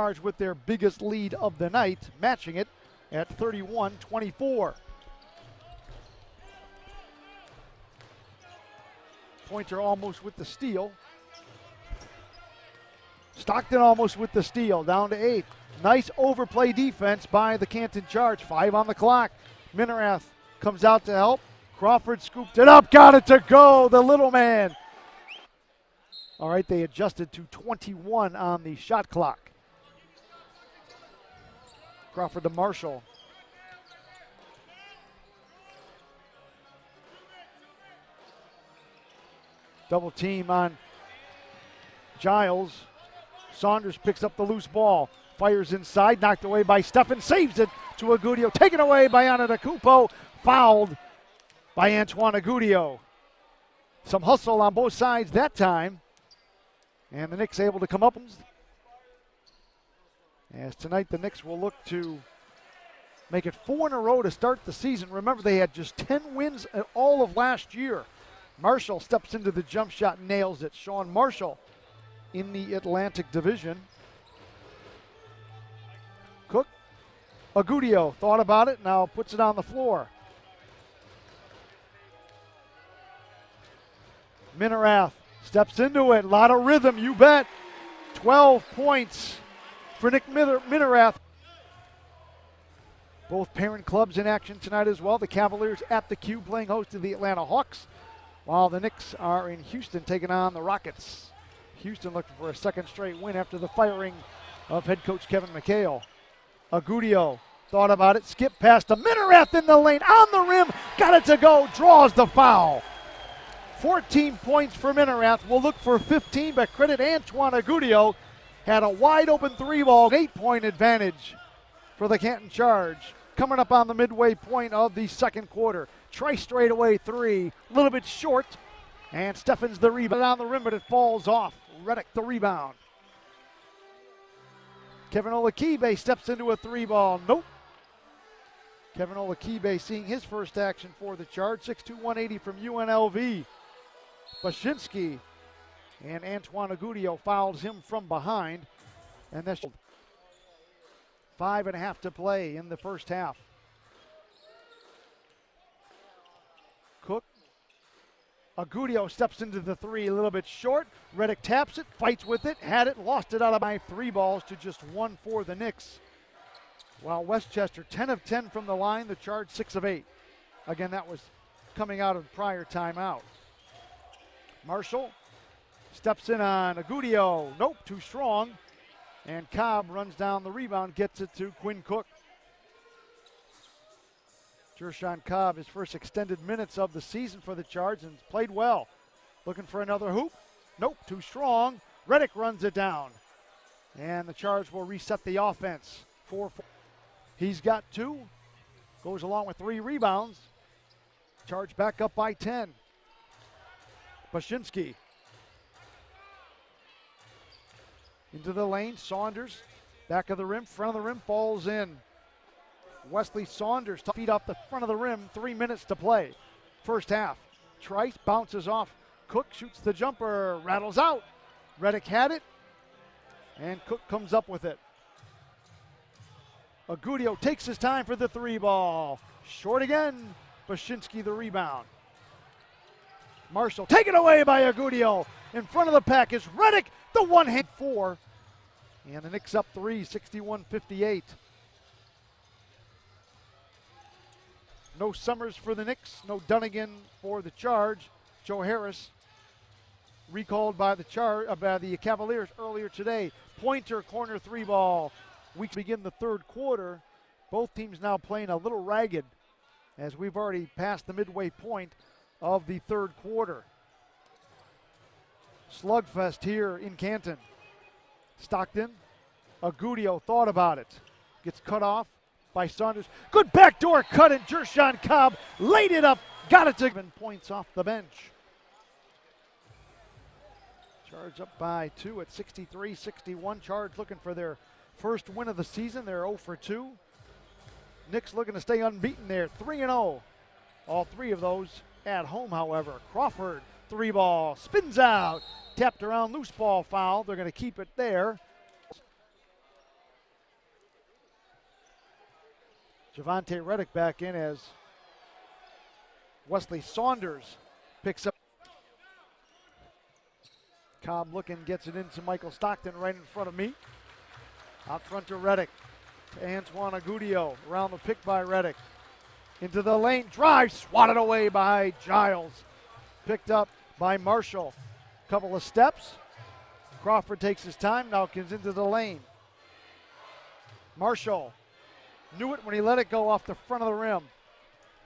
Charge with their biggest lead of the night, matching it at 31-24. Pointer almost with the steal. Stockton almost with the steal, down to 8. Nice overplay defense by the Canton Charge. 5 on the clock. Minerath comes out to help. Crawford scooped it up, got it to go, the little man. All right, they adjusted to 21 on the shot clock. Crawford to Marshall. Double team on Giles. Saunders picks up the loose ball. Fires inside, knocked away by Steffen, saves it to Agudio. Taken away by Antetokounmpo, fouled by Antoine Agudio. Some hustle on both sides that time. And the Knicks able to come up. As tonight the Knicks will look to make it 4 in a row to start the season. Remember, they had just 10 wins at all of last year. Marshall steps into the jump shot and nails it. Sean Marshall in the Atlantic Division. Cook. Agudio thought about it, now puts it on the floor. Minerath steps into it. A lot of rhythm, you bet. 12 points for Nick Minerath. Both parent clubs in action tonight as well. The Cavaliers at the Cube playing host to the Atlanta Hawks, while the Knicks are in Houston taking on the Rockets. Houston looking for a second straight win after the firing of head coach Kevin McHale. Agudio thought about it, skipped past the Minerath in the lane, on the rim, got it to go, draws the foul. 14 points for Minerath. We'll look for 15, but credit Antoine Agudio. Had a wide open 3-ball, 8-point advantage for the Canton Charge. Coming up on the midway point of the second quarter. Trice straightaway 3, a little bit short, and Steffen's the rebound on the rim, but it falls off. Reddick the rebound. Kevin Olakibe steps into a 3-ball. Nope. Kevin Olakibe seeing his first action for the Charge. 6'2", 180 from UNLV. Bashinsky and Antoine Agudio fouls him from behind. And that's 5.5 to play in the first half. Cook. Agudio steps into the 3, a little bit short. Reddick taps it, fights with it, had it, lost it out of my 3 balls to just 1 for the Knicks. While Westchester 10 of 10 from the line, the Charge 6 of 8. Again, that was coming out of prior timeout. Marshall steps in on Agudio. Nope, too strong. And Cobb runs down the rebound, gets it to Quinn Cook. Jershon Cobb, his first extended minutes of the season for the Charge, and played well. Looking for another hoop. Nope, too strong. Reddick runs it down. And the Charge will reset the offense. 4-4. He's got 2. Goes along with 3 rebounds. Charge back up by 10. Bashinsky. Into the lane, Saunders. Back of the rim, front of the rim, falls in. Wesley Saunders, feet off the front of the rim, 3 minutes to play. First half. Trice bounces off. Cook shoots the jumper, rattles out. Reddick had it, and Cook comes up with it. Agudio takes his time for the 3-ball. Short again. Bashinsky the rebound. Marshall taken away by Agudio. In front of the pack is Reddick, the one-hand 4. And the Knicks up 3, 61-58. No Summers for the Knicks, no Dunnigan for the Charge. Joe Harris recalled by the Cavaliers earlier today. Pointer corner 3-ball. We begin the third quarter. Both teams now playing a little ragged as we've already passed the midway point of the third quarter. Slugfest here in Canton. Stockton. Agudio thought about it. Gets cut off by Saunders. Good backdoor cut, and Jershon Cobb laid it up. Got it to 7 points off the bench. Charge up by 2 at 63-61. Charge looking for their first win of the season. They're 0 for 2. Knicks looking to stay unbeaten there, 3-0. All 3 of those at home, however. Crawford, 3-ball, spins out. Tapped around, loose ball foul. They're going to keep it there. Javante Reddick back in as Wesley Saunders picks up. Cobb looking, gets it into Michael Stockton right in front of me. Out front to Reddick. To Antoine AGUDIO. Around the pick by Reddick. Into the lane. Drive. Swatted away by Giles. Picked up by Marshall. Couple of steps. Crawford takes his time. Now comes into the lane. Marshall. Knew it when he let it go off the front of the rim.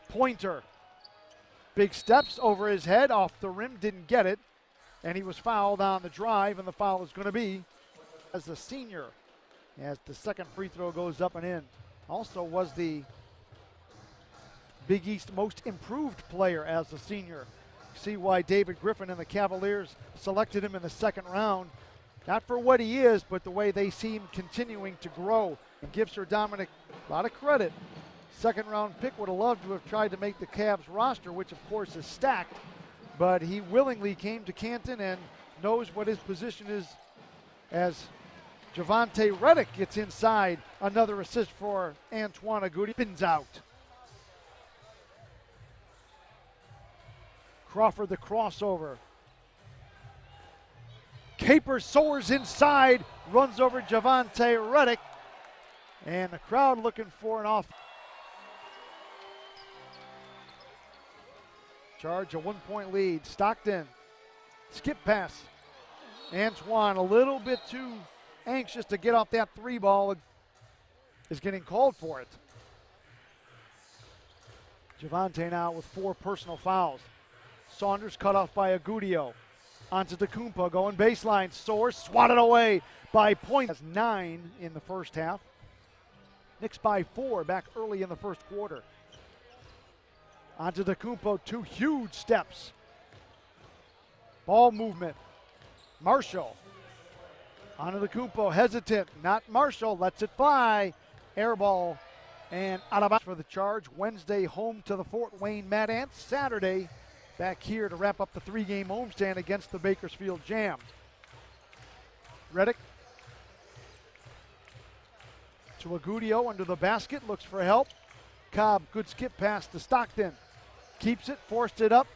Pointer. Big steps over his head. Off the rim. Didn't get it. And he was fouled on the drive, and the foul is going to be as the senior, as the second free throw goes up and in. Also was the Big East most improved player as a senior. See why David Griffin and the Cavaliers selected him in the second round. Not for what he is, but the way they see him continuing to grow. And gives Sir Dominic a lot of credit. Second round pick would have loved to have tried to make the Cavs roster, which of course is stacked. But he willingly came to Canton and knows what his position is as Javante Reddick gets inside. Another assist for Antoine AGUDIO. Spins out. Crawford the crossover. Capers soars inside, runs over Javante Reddick. And the crowd looking for an off. Charge a 1-point lead. Stockton, skip pass. Antoine a little bit too anxious to get off that three ball. Is getting called for it. Javante now with 4 personal fouls. Saunders cut off by AGUDIO. Onto Tecumpo going baseline. Soars swatted away by Point. Has 9 in the first half. Knicks by 4 back early in the first quarter. Onto Tecumpo, 2 huge steps. Ball movement. Marshall. Onto Tecumpo, hesitant. Not Marshall, lets it fly. Air ball and out of bounds for the Charge. Wednesday home to the Fort Wayne Mad Ants. Saturday back here to wrap up the 3-game homestand against the Bakersfield Jam. Reddick to AGUDIO under the basket, looks for help. Cobb, good skip pass to Stockton. Keeps it, forced it up.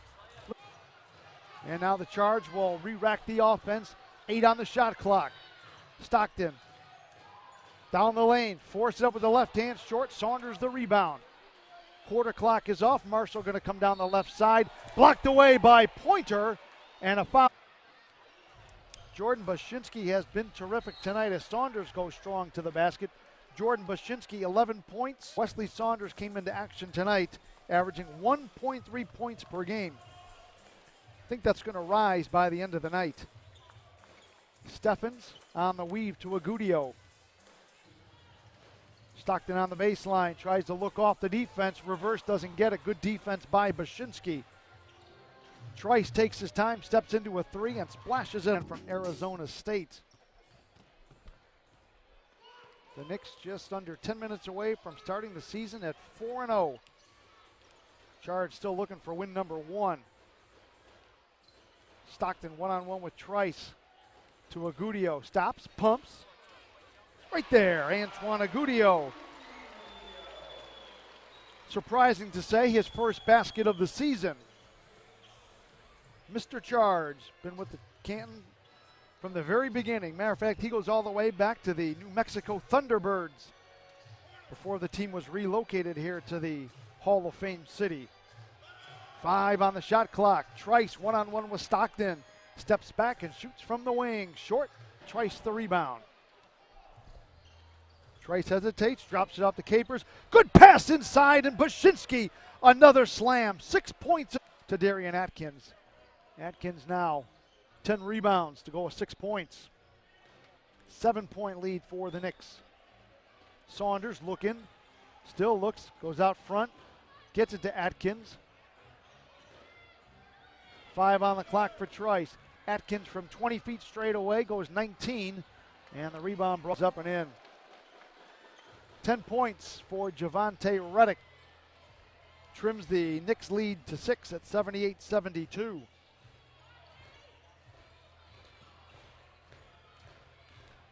And now the Charge will re-rack the offense. 8 on the shot clock. Stockton down the lane, force it up with the left hand, short. Saunders the rebound. Quarter clock is off. Marshall going to come down the left side. Blocked away by Pointer, and a foul. Jordan Bashinsky has been terrific tonight as Saunders goes strong to the basket. Jordan Bashinsky, 11 points. Wesley Saunders came into action tonight, averaging 1.3 points per game. I think that's going to rise by the end of the night. Steffens on the weave to AGUDIO. Stockton on the baseline, tries to look off the defense. Reverse, doesn't get it. Good defense by Bashinsky. Trice takes his time, steps into a 3, and splashes it in from Arizona State. The Knicks just under 10 minutes away from starting the season at 4-0. Charge still looking for win number 1. Stockton one-on-one with Trice to AGUDIO. Stops, pumps. Right there, Antoine AGUDIO. Surprising to say, his first basket of the season. Mr. Charge, been with the Canton from the very beginning. Matter of fact, he goes all the way back to the New Mexico Thunderbirds before the team was relocated here to the Hall of Fame city. 5 on the shot clock. Trice one-on-one with Stockton. Steps back and shoots from the wing. Short. Trice the rebound. Trice hesitates, drops it off to Capers. Good pass inside, and Bashinsky, another slam. 6 points to Darian Atkins. Atkins now 10 rebounds to go with 6 points. 7-point lead for the Knicks. Saunders looking, still looks, goes out front, gets it to Atkins. 5 on the clock for Trice. Atkins from 20 feet straight away goes 19, and the rebound brought up and in. 10 points for Javante Reddick. Trims the Knicks lead to 6 at 78-72.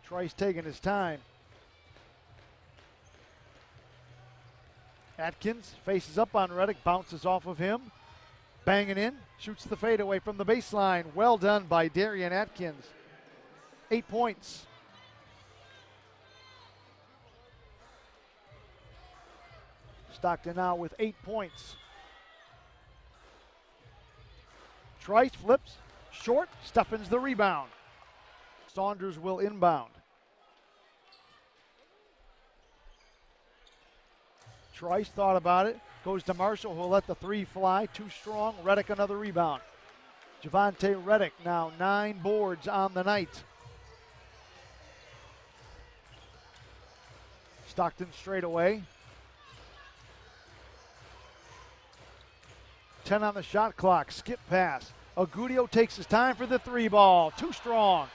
Trice taking his time. Atkins faces up on Reddick, bounces off of him. Banging in, shoots the fadeaway from the baseline. Well done by Darian Atkins. 8 points. Stockton now with 8 points. Trice flips, short, Steffens the rebound. Saunders will inbound. Trice thought about it, goes to Marshall, who'll let the three fly, too strong. Reddick another rebound. Javante Reddick now 9 boards on the night. Stockton straight away. 10 on the shot clock, skip pass. Agudio takes his time for the three ball, too strong.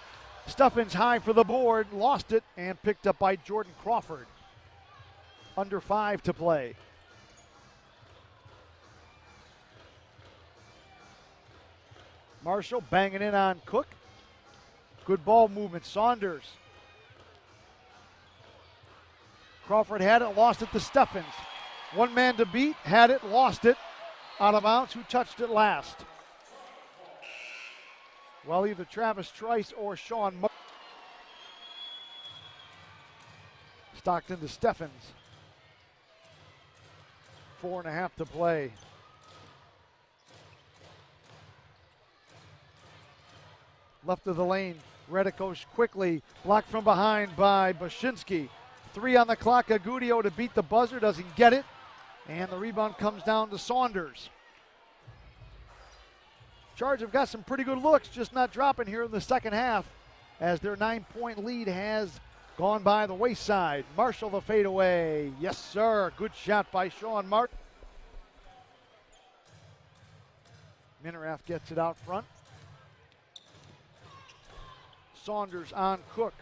Steffens high for the board, lost it, and picked up by Jordan Crawford. Under 5 to play. Marshall banging in on Cook. Good ball movement, Saunders. Crawford had it, lost it to Steffens. One man to beat, had it, lost it. Out of bounds, who touched it last? Well, either Travis Trice or Sean Marshall. Stockton to Steffens. 4.5 to play. Left of the lane, Reddick goes quickly, blocked from behind by Bashinsky. 3 on the clock, Agudio to beat the buzzer, doesn't get it. And the rebound comes down to Saunders. Charge have got some pretty good looks, just not dropping here in the second half as their 9-point lead has gone by the wayside. Marshall the fadeaway. Yes, sir. Good shot by Sean Martin. Minerath gets it out front. Saunders on Cook.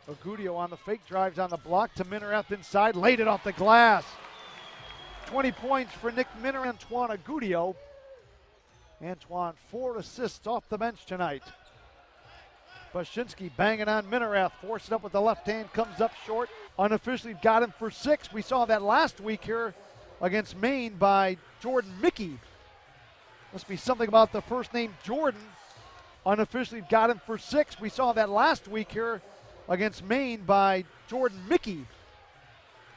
Agudio on the fake, drives on the block to Minerath inside, laid it off the glass. 20 points for Nick Minerath. Antoine Agudio. Antoine 4 assists off the bench tonight. Bashinsky banging on Minerath, forced it up with the left hand, comes up short. Unofficially got him for 6. We saw that last week here against Maine by Jordan Mickey. Must be something about the first name Jordan. Unofficially got him for 6. We saw that last week here against Maine by Jordan Mickey.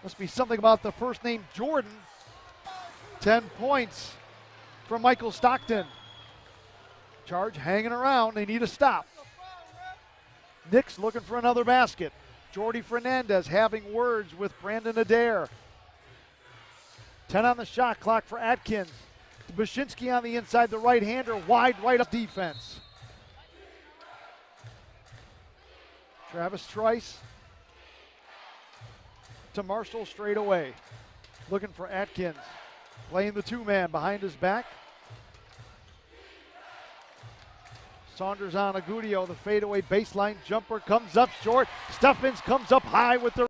Must be something about the first name Jordan. 10 points from Michael Stockton. Charge hanging around. They need a stop. Knicks looking for another basket. Jordy Fernandez having words with Brandon Adair. 10 on the shot clock for Atkins. Bashinsky on the inside, the right-hander, wide right up defense. Travis Trice to Marshall straight away. Looking for Atkins. Playing the 2-man behind his back. Saunders on Agudio, the fadeaway baseline jumper comes up short. Steffens comes up high with the